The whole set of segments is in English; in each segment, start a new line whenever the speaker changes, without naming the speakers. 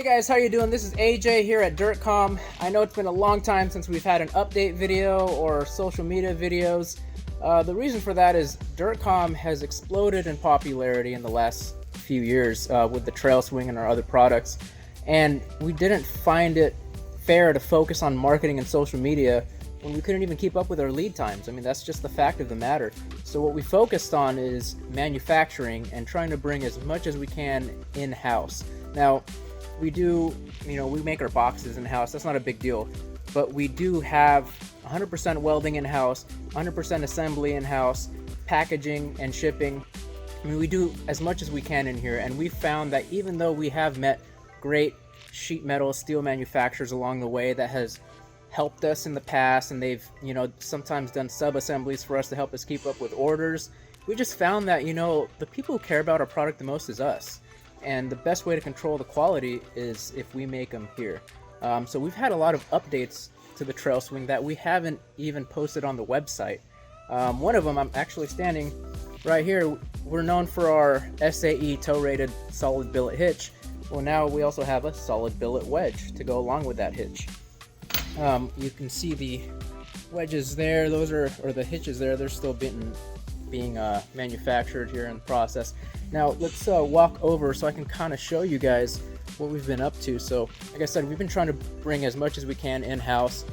Hey guys, how you doing? This is AJ here at Dirtcom. I know it's been a long time since we've had an update video or social media videos. The reason for that is Dirtcom has exploded in popularity in the last few years with the trail swing and our other products, and we didn't find it fair to focus on marketing and social media when we couldn't even keep up with our lead times. I mean, that's just the fact of the matter. So what we focused on is manufacturing and trying to bring as much as we can in-house. Now, we do, we make our boxes in-house. That's not a big deal. But we do have 100% welding in-house, 100% assembly in-house, packaging and shipping. I mean, we do as much as we can in here. And we've found that even though we have met great sheet metal, steel manufacturers along the way that has helped us in the past, and they've, sometimes done sub-assemblies for us to help us keep up with orders, we just found that, the people who care about our product the most is us. And the best way to control the quality is if we make them here. So we've had a lot of updates to the trail swing that we haven't even posted on the website. One of them, I'm actually standing right here. We're known for our SAE tow-rated solid billet hitch. Well, now we also have a solid billet wedge to go along with that hitch. You can see the wedges there. Those are, or the hitches there, they're still being manufactured here in the process. Now let's walk over so I can kind of show you guys what we've been up to. So like I said, we've been trying to bring as much as we can in-house.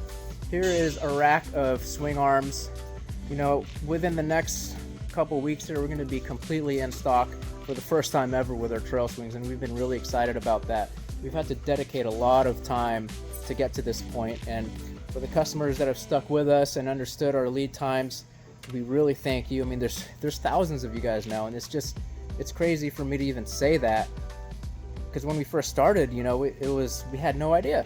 Here is a rack of swing arms. Within the next couple weeks here, we're going to be completely in stock for the first time ever with our trail swings, and we've been really excited about that. We've had to dedicate a lot of time to get to this point, and for the customers that have stuck with us and understood our lead times, we really thank you. I mean, there's thousands of you guys now, and it's crazy for me to even say that, because when we first started, we had no idea.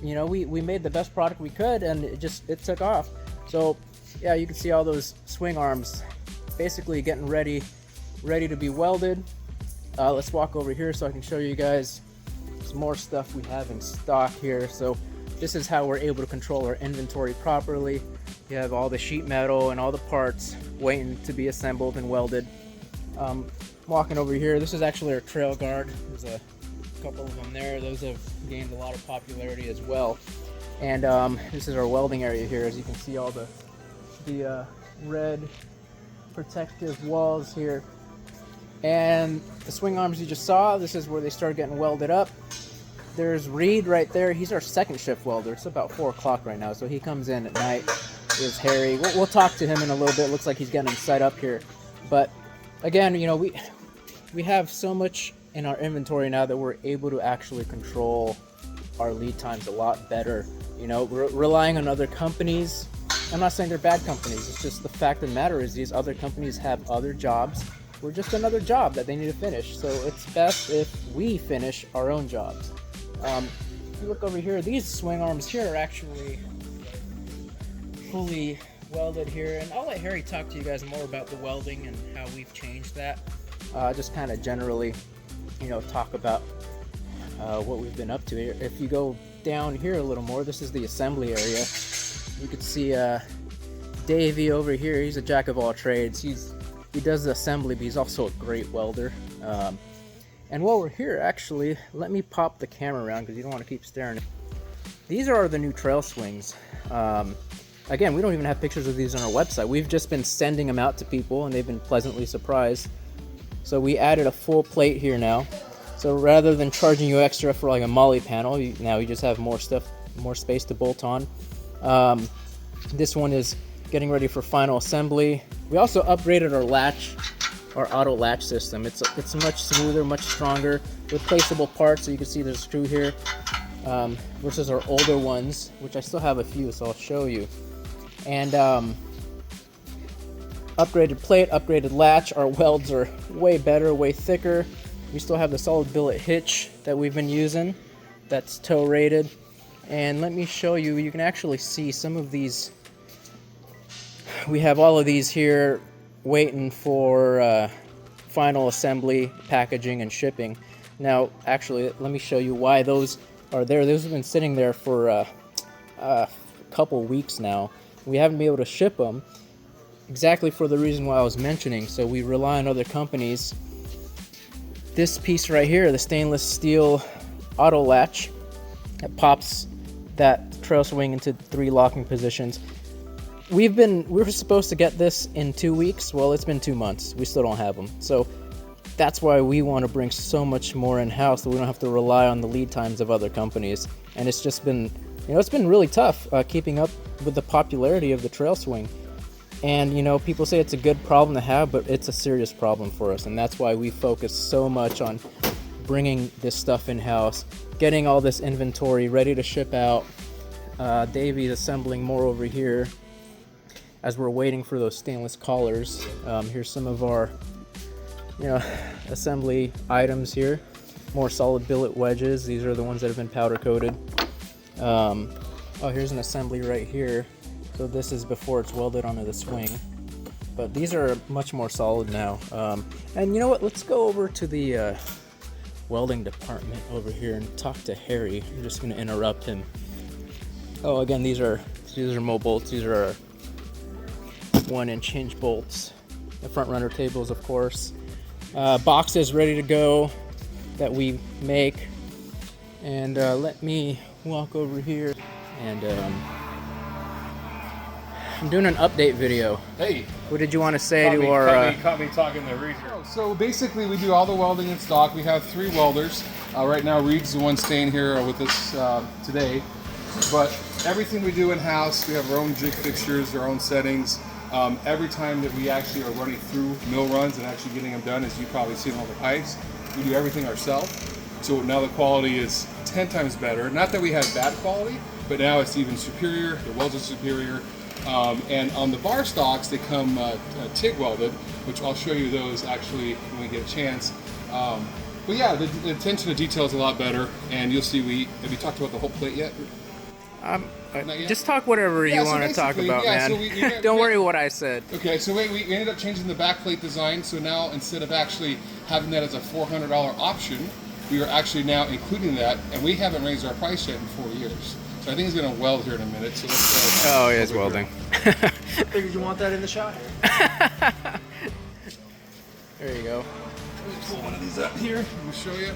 We made the best product we could, and it took off. So yeah, you can see all those swing arms basically getting ready to be welded. Let's walk over here so I can show you guys some more stuff we have in stock here. So this is how we're able to control our inventory properly. You have all the sheet metal and all the parts waiting to be assembled and welded. Walking over here, this is actually our trail guard. There's a couple of them there. Those have gained a lot of popularity as well. And this is our welding area here. As you can see, all the red protective walls here. And the swing arms you just saw, this is where they start getting welded up. There's Reed right there. He's our second shift welder. It's about 4 o'clock right now, so he comes in at night. There's Harry. We'll talk to him in a little bit. Looks like he's getting set up here. But again, we have so much in our inventory now that we're able to actually control our lead times a lot better. Relying on other companies, I'm not saying they're bad companies. It's just the fact of the matter is these other companies have other jobs. We're just another job that they need to finish. So it's best if we finish our own jobs. If you look over here, these swing arms here are actually fully welded here, and I'll let Harry talk to you guys more about the welding and how we've changed that. Just kind of generally, talk about what we've been up to here. If you go down here a little more, this is the assembly area. You can see Davey over here. He's a jack of all trades. He does the assembly, but he's also a great welder. And while we're here, actually, let me pop the camera around because you don't want to keep staring. These are the new trail swings. Again, we don't even have pictures of these on our website. We've just been sending them out to people, and they've been pleasantly surprised. So we added a full plate here now. So rather than charging you extra for like a molly panel, now you just have more space to bolt on. This one is getting ready for final assembly. We also upgraded our latch, our auto latch system. It's much smoother, much stronger, replaceable parts. So you can see there's a screw here, versus our older ones, which I still have a few, so I'll show you. And upgraded plate, upgraded latch. Our welds are way better, way thicker. We still have the solid billet hitch that we've been using, that's tow rated. And let me show you, you can actually see some of these. We have all of these here waiting for final assembly, packaging, and shipping. Now, actually, let me show you why those are there. Those have been sitting there for a couple weeks now. We haven't been able to ship them exactly for the reason why I was mentioning. So we rely on other companies. This piece right here, the stainless steel auto latch that pops that trail swing into 3 locking positions. We were supposed to get this in 2 weeks. Well, it's been 2 months. We still don't have them. So that's why we want to bring so much more in-house, so we don't have to rely on the lead times of other companies. And it's just been, it's been really tough keeping up with the popularity of the trail swing. And people say it's a good problem to have, but it's a serious problem for us, and that's why we focus so much on bringing this stuff in-house, getting all this inventory ready to ship out. Davey's assembling more over here as we're waiting for those stainless collars. Here's some of our assembly items here. More solid billet wedges. These are the ones that have been powder coated. Oh, here's an assembly right here. So this is before it's welded onto the swing. But these are much more solid now. And you know what? Let's go over to the welding department over here and talk to Harry. I'm just going to interrupt him. Oh, again, these are Mo bolts. These are our 1-inch hinge bolts. The front runner tables, of course. Boxes ready to go that we make. And let me walk over here and I'm doing an update video.
Hey.
What did you want to say to our...
Caught me talking to Reed. So basically we do all the welding in stock. We have 3 welders. Right now Reed's the one staying here with us today. But everything we do in-house, we have our own jig fixtures, our own settings. Every time that we actually are running through mill runs and actually getting them done, as you probably seen all the pipes, we do everything ourselves. So now the quality is 10 times better. Not that we have bad quality, but now it's even superior. The welds are superior. And on the bar stocks, they come TIG welded, which I'll show you those actually when we get a chance. But yeah, the attention to detail is a lot better, and you'll see have you talked about the whole plate yet?
Just talk whatever you want to talk about, man. So don't worry what I said.
Okay, so we ended up changing the back plate design, so now instead of actually having that as a $400 option, we are actually now including that, and we haven't raised our price yet in 4 years. So I think he's going to weld here in a minute. So let's
oh, he is welding.
Figured you want that in the shot.
There you go.
Let me pull one of these up here. I'm going to show you.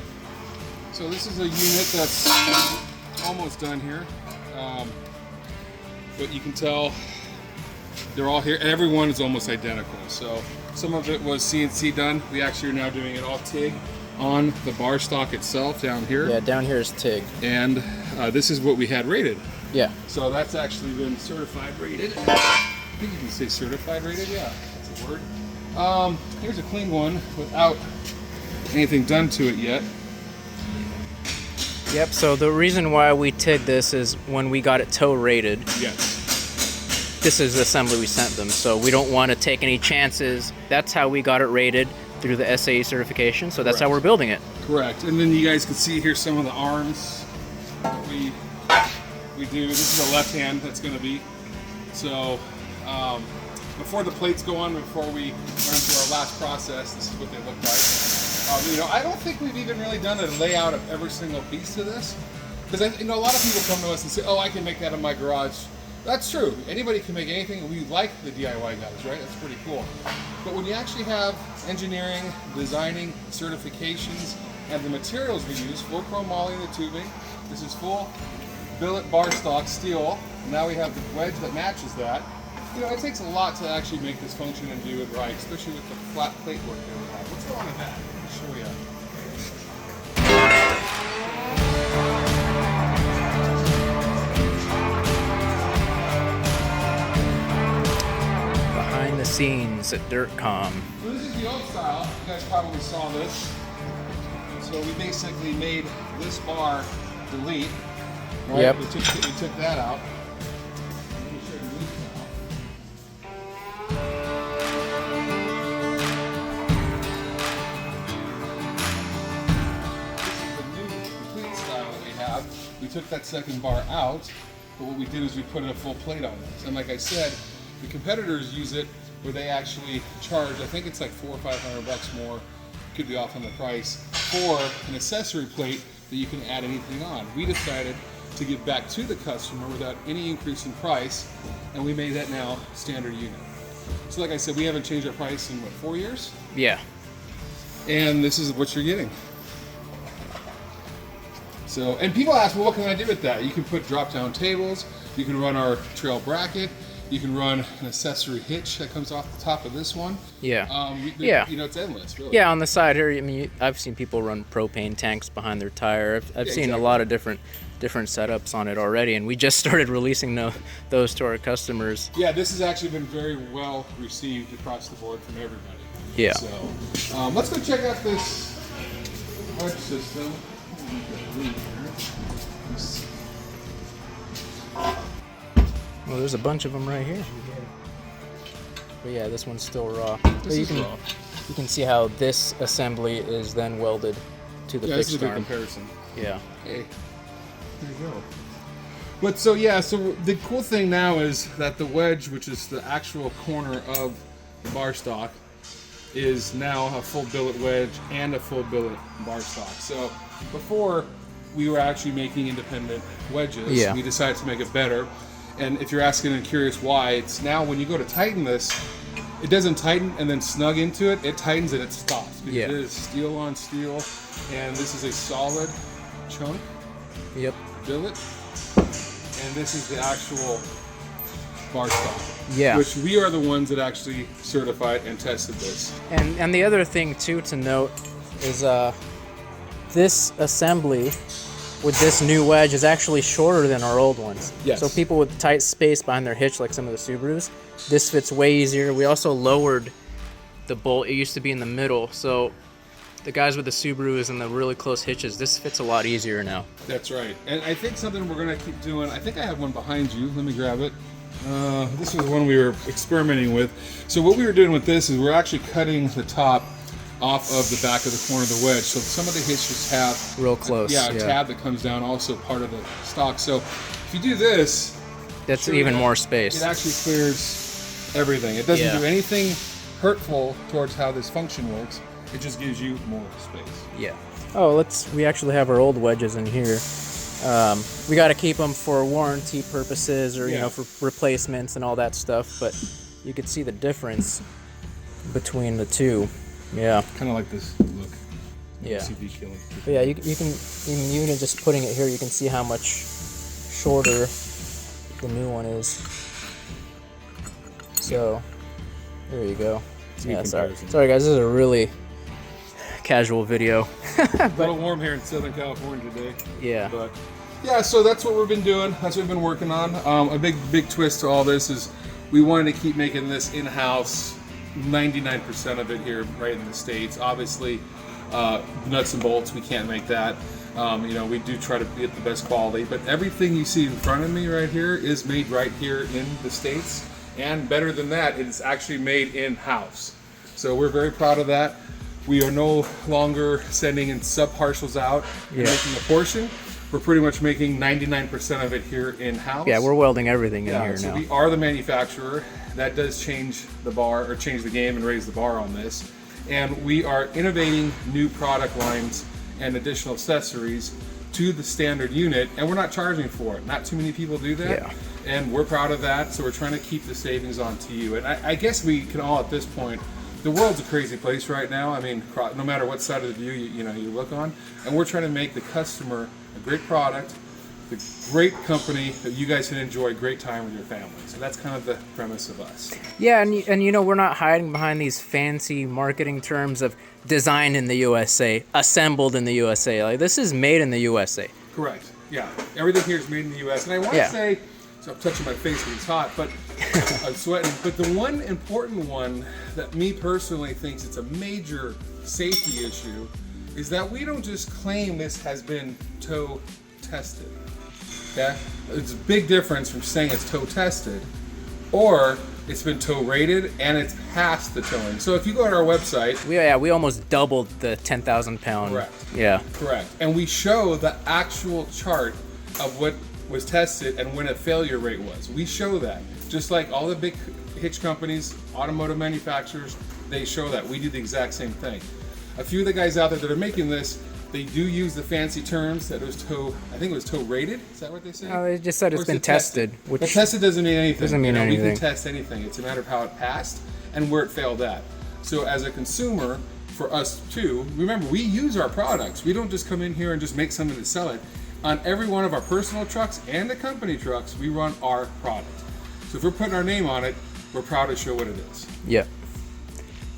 So this is a unit that's almost done here. But you can tell they're all here. Everyone is almost identical. So some of it was CNC done. We actually are now doing it all TIG on the bar stock itself down here.
Yeah, down here is TIG.
And this is what we had rated.
Yeah.
So that's actually been certified rated. I think you can say certified rated, yeah, that's a word. Here's a clean one without anything done to it yet.
Yep, so the reason why we TIG this is when we got it tow rated.
Yes.
This is the assembly we sent them, so we don't want to take any chances. That's how we got it rated through the SAE certification, so that's
Correct.
how we're building it.
Correct, and then you guys can see here some of the arms that we do. This is a left hand that's going to be. So before the plates go on, before we run through our last process, this is what they look like. I don't think we've even really done a layout of every single piece of this, because a lot of people come to us and say, "Oh, I can make that in my garage." That's true. Anybody can make anything. We like the DIY guys, right? That's pretty cool. But when you actually have engineering, designing, certifications, and the materials we use, full chrome moly in the tubing, this is full billet bar stock steel. Now we have the wedge that matches that. It takes a lot to actually make this function and do it right, especially with the flat plate work that we have. What's going on with that? Let me show you.
Behind the scenes at Dirtcom.
So this is the old style. You guys probably saw this. So we basically made this bar delete. Right?
Yep.
We took that out. Let me show you this now. This is the new complete style that we have. We took that second bar out, but what we did is we put a full plate on this. And like I said, the competitors use it where they actually charge, I think it's like $400 or $500 more, could be off on the price, for an accessory plate that you can add anything on. We decided to give back to the customer without any increase in price, and we made that now standard unit. So like I said, we haven't changed our price in 4 years?
Yeah.
And this is what you're getting. So, and people ask, well, what can I do with that? You can put drop-down tables. You can run our trail bracket. You can run an accessory hitch that comes off the top of this one.
Yeah.
Yeah. You know, it's endless, really.
Yeah, on the side here, I mean, I've seen people run propane tanks behind their tire. I've seen a lot of different setups on it already, and we just started releasing those to our customers.
Yeah, this has actually been very well received across the board from everybody.
Yeah.
So, let's go check out this wedge system.
Well, there's a bunch of them right here. But yeah, this one's still raw.
This is raw.
You can see how this assembly is then welded to the
this
fixed
is a good
arm.
comparison.
Yeah.
Hey, there you go. But so yeah, so the cool thing now is that the wedge, which is the actual corner of the bar stock, is now a full billet wedge and a full billet bar stock. So before we were actually making independent wedges, we decided to make it better. And if you're asking and curious why, it's now when you go to tighten this, it doesn't tighten and then snug into it. It tightens and it stops because it is steel on steel, and this is a solid chunk billet, and this is the actual bar stock.
Yeah.
Which we are the ones that actually certified and tested this.
And the other thing too to note is this assembly with this new wedge is actually shorter than our old ones.
Yes.
So people with tight space behind their hitch, like some of the Subarus, this fits way easier. We also lowered the bolt. It used to be in the middle, so the guys with the Subarus and the really close hitches, this fits a lot easier now.
That's right. And I think something we're gonna keep doing, I think I have one behind you. Let me grab it. This was one we were experimenting with. So what we were doing with this is we're actually cutting the top off of the back of the corner of the wedge. So some of the hitches have
real close.
A tab that comes down, also part of the stock. So if you do this,
that's even more space.
It actually clears everything. It doesn't do anything hurtful towards how this function works. It just gives you more space.
Yeah. Oh, we actually have our old wedges in here. We got to keep them for warranty purposes or, you know, for replacements and all that stuff. But you could see the difference between the two. Yeah.
Kind of like this look.
Yeah.
CB killing.
But yeah, you can even just putting it here, you can see how much shorter the new one is. So there you go. Yeah, sorry guys, this is a really casual video.
A little warm here in Southern California today.
Yeah.
But yeah, so that's what we've been doing. That's what we've been working on. A big twist to all this is we wanted to keep making this in-house. 99% of it here right in the States. Obviously, nuts and bolts, we can't make that. You know, we do try to get the best quality, but everything you see in front of me right here is made right here in the States. And better than that, it's actually made in-house. So we're very proud of that. We are no longer sending in sub-partials out and making a portion. We're pretty much making 99% of it here in-house.
Yeah, we're welding everything in here
so
now.
We are the manufacturer. That does change the bar, or change the game and raise the bar on this. And we are innovating new product lines and additional accessories to the standard unit, and we're not charging for it. Not too many people do that.
Yeah.
And we're proud of that, so we're trying to keep the savings on to you. And I guess we can all at this point, the world's a crazy place right now. I mean, no matter what side of the view you look on, and we're trying to make the customer a great product, the great company that you guys can enjoy a great time with your family. So that's kind of the premise of us.
Yeah, and you know, we're not hiding behind these fancy marketing terms of designed in the USA, assembled in the USA. Like, this is made in the USA.
Correct. Yeah. Everything here is made in the US. And I want to say, so I'm touching my face when it's hot, but I'm sweating. But the one important one that me personally thinks it's a major safety issue is that we don't just claim this has been tow tested. Okay? It's a big difference from saying it's tow tested or it's been tow rated and it's passed the towing. So if you go on our website,
we almost doubled the 10,000 pound.
Correct.
Yeah.
Correct. And we show the actual chart of what was tested and when a failure rate was. We show that. Just like all the big hitch companies, automotive manufacturers, they show that. We do the exact same thing. A few of the guys out there that are making this, they do use the fancy terms that it was tow, I think it was tow rated. Is that what they say?
No, they just said it's been tested. Which
but tested doesn't mean anything.
Doesn't mean anything.
We can test anything. It's a matter of how it passed and where it failed at. So as a consumer, for us too, remember, we use our products. We don't just come in here and just make something to sell it. On every one of our personal trucks and the company trucks, we run our product. So if we're putting our name on it, we're proud to show what it is.
Yeah.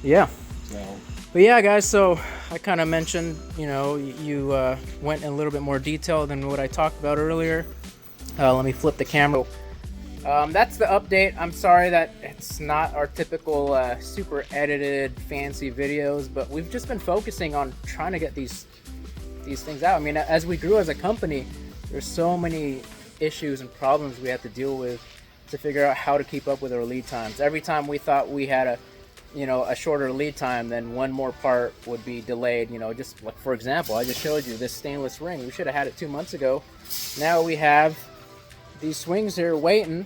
Yeah.
So,
But yeah, guys, so I kind of mentioned, you know, you went in a little bit more detail than what I talked about earlier. Let me flip the camera. That's the update. I'm sorry that it's not our typical super edited, fancy videos, but we've just been focusing on trying to get these things out. I mean, as we grew as a company, there's so many issues and problems we have to deal with to figure out how to keep up with our lead times. Every time we thought we had a shorter lead time, then one more part would be delayed. You know, just like, for example, I just showed you this stainless ring. We should have had it 2 months ago. Now we have these swings here waiting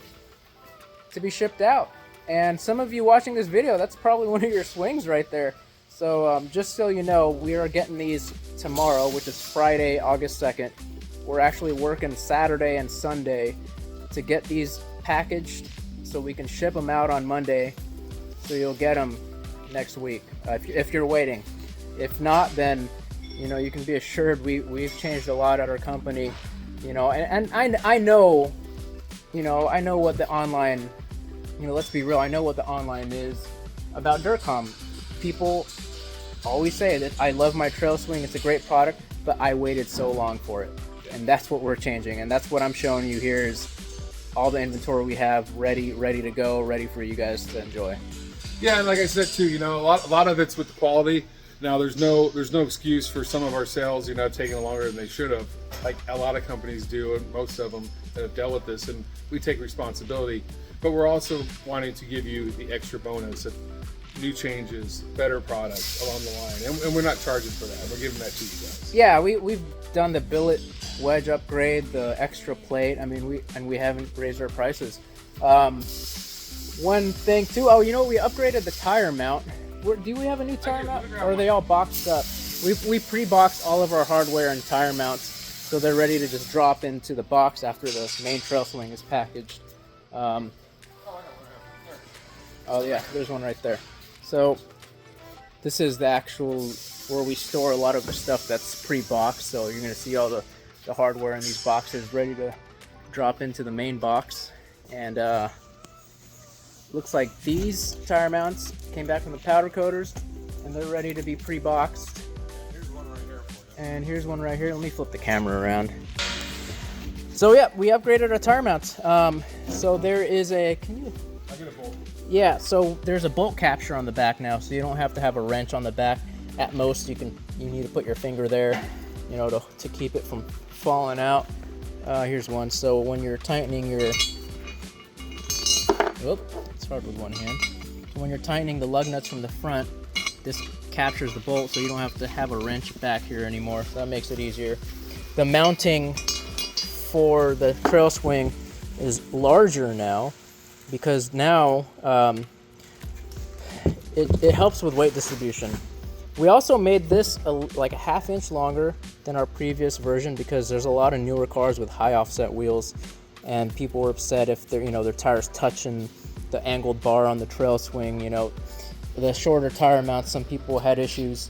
to be shipped out. And some of you watching this video, that's probably one of your swings right there. So just so you know, we are getting these tomorrow, which is Friday, August 2nd. We're actually working Saturday and Sunday to get these packaged so we can ship them out on Monday. So you'll get them next week if you're waiting. If not, then you know, you can be assured we've changed a lot at our company. You know, and I know, you know, I know what the online, you know, let's be real, I know what the online is about Dirtcom. People always say that I love my trail swing, it's a great product, but I waited so long for it. And that's what we're changing, and that's what I'm showing you here is all the inventory we have ready to go, ready for you guys to enjoy.
yeah, and like I said too, you know, a lot of it's with the quality. Now there's no excuse for some of our sales, you know, taking longer than they should have, like a lot of companies do, and most of them that have dealt with this, and we take responsibility. But we're also wanting to give you the extra bonus of new changes, better products along the line, and we're not charging for that. We're giving that to you guys.
Yeah, we've done the billet wedge upgrade, the extra plate. I mean, we haven't raised our prices. One thing too. Oh, you know, we upgraded the tire mount. Do we have a new tire mount, or are they all boxed up? We pre-boxed all of our hardware and tire mounts, so they're ready to just drop into the box after the main trail swing is packaged. Oh yeah, there's one right there. So this is the actual where we store a lot of the stuff that's pre-boxed. So you're gonna see all the hardware in these boxes ready to drop into the main box. And looks like these tire mounts came back from the powder coaters, and they're ready to be pre-boxed.
Here's one right here for you.
And here's one right here. Let me flip the camera around. So yeah, we upgraded our tire mounts. So there is a,
I get a bolt.
yeah, so there's a bolt capture on the back now, so you don't have to have a wrench on the back. At most, you need to put your finger there, you know, to keep it from falling out. Here's one. So when you're tightening your, it's hard with one hand. So when you're tightening the lug nuts from the front, this captures the bolt, so you don't have to have a wrench back here anymore. So that makes it easier. The mounting for the trail swing is larger now, because now it helps with weight distribution. We also made this like a ½ inch longer than our previous version, because there's a lot of newer cars with high offset wheels, and people were upset if their tires touching the angled bar on the trail swing. You know, the shorter tire mounts, some people had issues,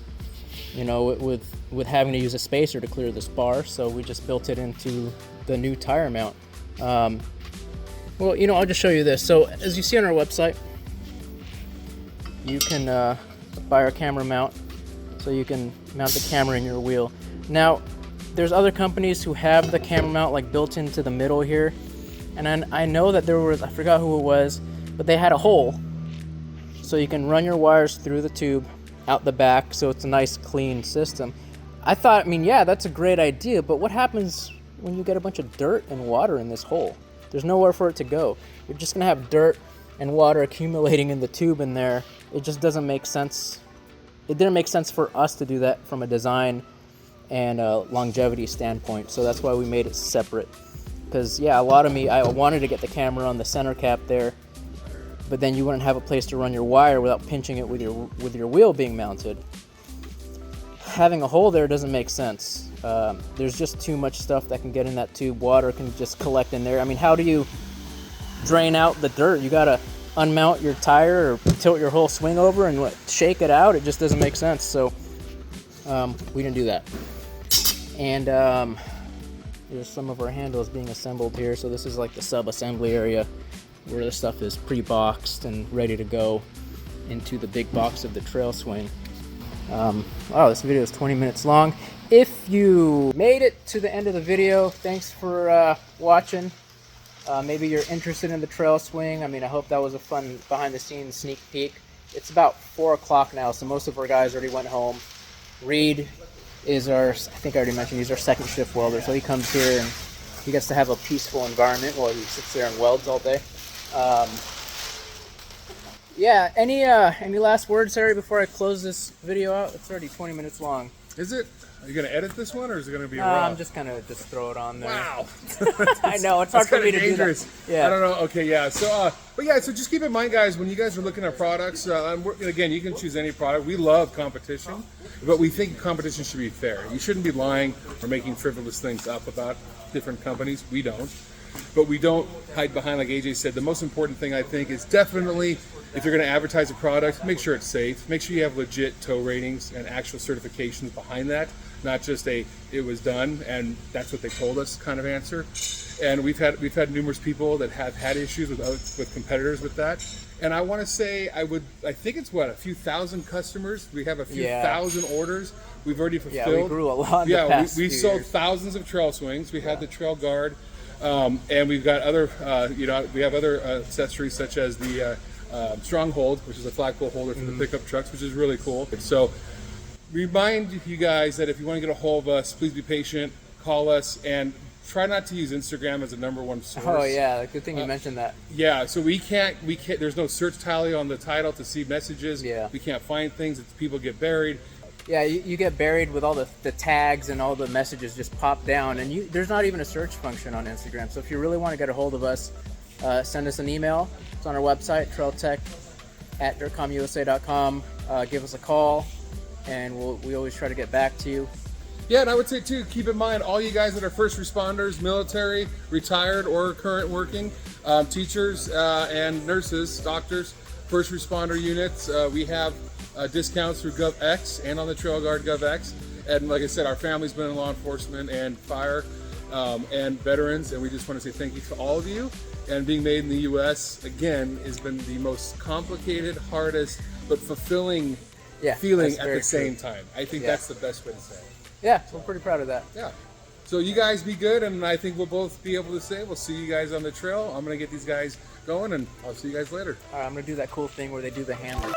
you know, with having to use a spacer to clear this bar, so we just built it into the new tire mount. Well, you know, I'll just show you this. So as you see on our website, you can buy our camera mount, so you can mount the camera in your wheel. Now, there's other companies who have the camera mount like built into the middle here, and then I know that there was, I forgot who it was, but they had a hole, so you can run your wires through the tube out the back, so it's a nice clean system. I thought, I mean, yeah, that's a great idea, but what happens when you get a bunch of dirt and water in this hole? There's nowhere for it to go. You're just gonna have dirt and water accumulating in the tube in there. It just doesn't make sense. It didn't make sense for us to do that from a design and a longevity standpoint, so that's why we made it separate. Because yeah, a lot of I wanted to get the camera on the center cap there, but then you wouldn't have a place to run your wire without pinching it with your wheel being mounted. Having a hole there doesn't make sense. There's just too much stuff that can get in that tube. Water can just collect in there. I mean, how do you drain out the dirt? You gotta unmount your tire or tilt your whole swing over and shake it out. It just doesn't make sense. So we didn't do that. And Here's some of our handles being assembled here. So this is like the sub-assembly area where the stuff is pre-boxed and ready to go into the big box of the trail swing. Wow, this video is 20 minutes long. If you made it to the end of the video, thanks for watching. Maybe you're interested in the trail swing. I mean, I hope that was a fun behind-the-scenes sneak peek. It's about 4 o'clock now, so most of our guys already went home. Reed is our, I think I already mentioned, he's our second shift welder, so he comes here and he gets to have a peaceful environment while he sits there and welds all day. Yeah, any last words, Harry, before I close this video out? It's already 20 minutes long.
Is it? Are you going to edit this one, or is it going to be a raw?
I'm just going to just throw it on there.
Wow.
I know, it's hard for me to
dangerous.
do that. Yeah.
I don't know. Okay, yeah. So, but yeah, so just keep in mind, guys, when you guys are looking at products, again, you can choose any product. We love competition, but we think competition should be fair. You shouldn't be lying or making frivolous things up about different companies. We don't. But we don't hide behind, like AJ said. The most important thing, I think, is definitely, if you're going to advertise a product, make sure it's safe. Make sure you have legit tow ratings and actual certifications behind that, not just a "it was done and that's what they told us" kind of answer. And we've had numerous people that have had issues with competitors with that. And I want to say, I think it's a few thousand customers. We have a few thousand orders we've already fulfilled.
Yeah, we grew a lot.
We sold thousands of trail swings. We had the trail guard, and we've got other, we have other accessories such as the Stronghold, which is a flagpole holder for the pickup trucks, which is really cool. So remind you guys that if you want to get a hold of us, please be patient, call us, and try not to use Instagram as a #1 source.
Oh yeah, good thing you mentioned that.
Yeah, so we can't, there's no search tally on the title to see messages.
Yeah.
We can't find things, people get buried.
Yeah, you get buried with all the tags and all the messages just pop down, and there's not even a search function on Instagram. So if you really want to get a hold of us, send us an email. It's on our website, trailtech@dirtcomusa.com. Give us a call, and we always try to get back to you.
Yeah, and I would say too, keep in mind all you guys that are first responders, military, retired or current working, teachers and nurses, doctors, first responder units. We have discounts through GovX and on the Trail Guard GovX. And like I said, our family's been in law enforcement and fire and veterans, and we just want to say thank you to all of you. And being made in the U.S., again, has been the most complicated, hardest, but fulfilling feeling at the same time. I think that's the best way to say it.
Yeah, so we're pretty proud of that.
Yeah. So you guys be good, and I think we'll both be able to say we'll see you guys on the trail. I'm going to get these guys going, and I'll see you guys later.
All right, I'm going to do that cool thing where they do the hammer.